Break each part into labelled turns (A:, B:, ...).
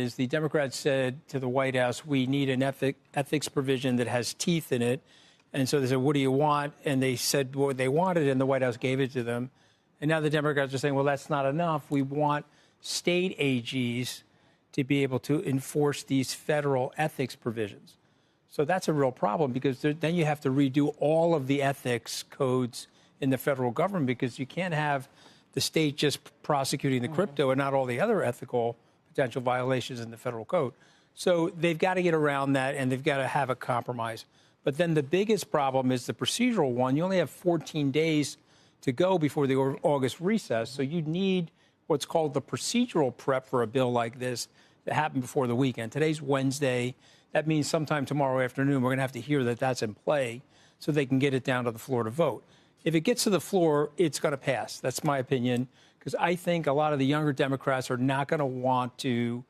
A: is the Democrats said to the White House, we need an ethics provision that has teeth in it. And so they said, what do you want? And they said what they wanted, and the White House gave it to them. And now the Democrats are saying, well, that's not enough. We want state AGs to be able to enforce these federal ethics provisions. So that's a real problem, because then you have to redo all of the ethics codes in the federal government, because you can't have the state just prosecuting the crypto and not all the other ethical potential violations in the federal code. So they've got to get around that, and they've got to have a compromise. But then the biggest problem is the procedural one. You only have 14 days to go before the August recess. So you need what's called the procedural prep for a bill like this to happen before the weekend. Today's Wednesday. That means sometime tomorrow afternoon we're going to have to hear that that's in play so they can get it down to the floor to vote. If it gets to the floor, it's going to pass. That's my opinion, because I think a lot of the younger Democrats are not going to want to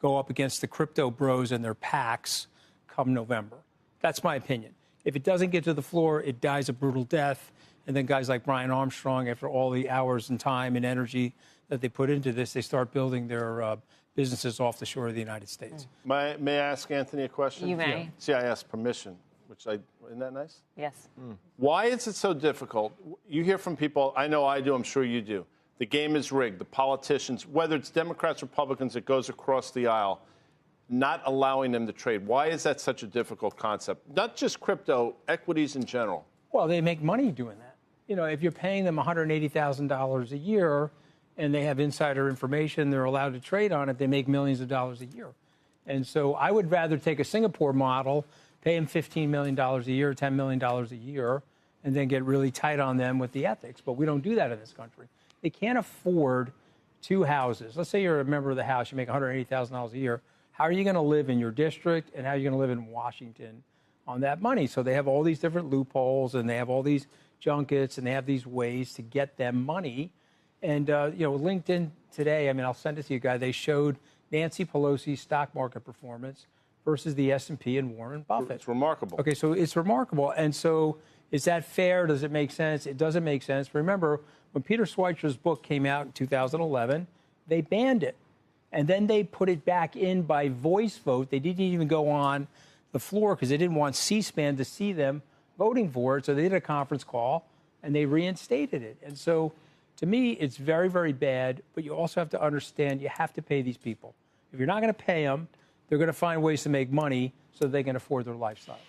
A: go up against the crypto bros and their PACs come November. That's my opinion. If it doesn't get to the floor, it dies a brutal death. And then guys like Brian Armstrong, after all the hours and time and energy that they put into this, they start building their businesses off the shore of the United States.
B: May I ask Anthony a question?
C: You may.
B: Yeah. See, I asked permission, isn't that nice?
C: Yes.
B: Why is it so difficult? You hear from people, I know I do, I'm sure you do. The game is rigged. The politicians, whether it's Democrats, Republicans, it goes across the aisle, not allowing them to trade. Why is that such a difficult concept? Not just crypto, equities in general.
A: Well, they make money doing that. You know, if you're paying them $180,000 a year and they have insider information, they're allowed to trade on it, they make millions of dollars a year. And so I would rather take a Singapore model, pay them $15 million a year, $10 million a year, and then get really tight on them with the ethics. But we don't do that in this country. They can't afford two houses. Let's say you're a member of the House, you make $180,000 a year. How are you going to live in your district, and how are you going to live in Washington on that money? So they have all these different loopholes, and they have all these junkets, and they have these ways to get them money. And, LinkedIn today, I'll send it to you guys. They showed Nancy Pelosi's stock market performance versus the S&P and Warren Buffett.
B: It's remarkable.
A: Okay, so it's remarkable. And so is that fair? Does it make sense? It doesn't make sense. Remember, when Peter Schweizer's book came out in 2011, they banned it. And then they put it back in by voice vote. They didn't even go on the floor because they didn't want C-SPAN to see them voting for it. So they did a conference call, and they reinstated it. And so to me, it's very, very bad. But you also have to understand you have to pay these people. If you're not going to pay them, they're going to find ways to make money so they can afford their lifestyle.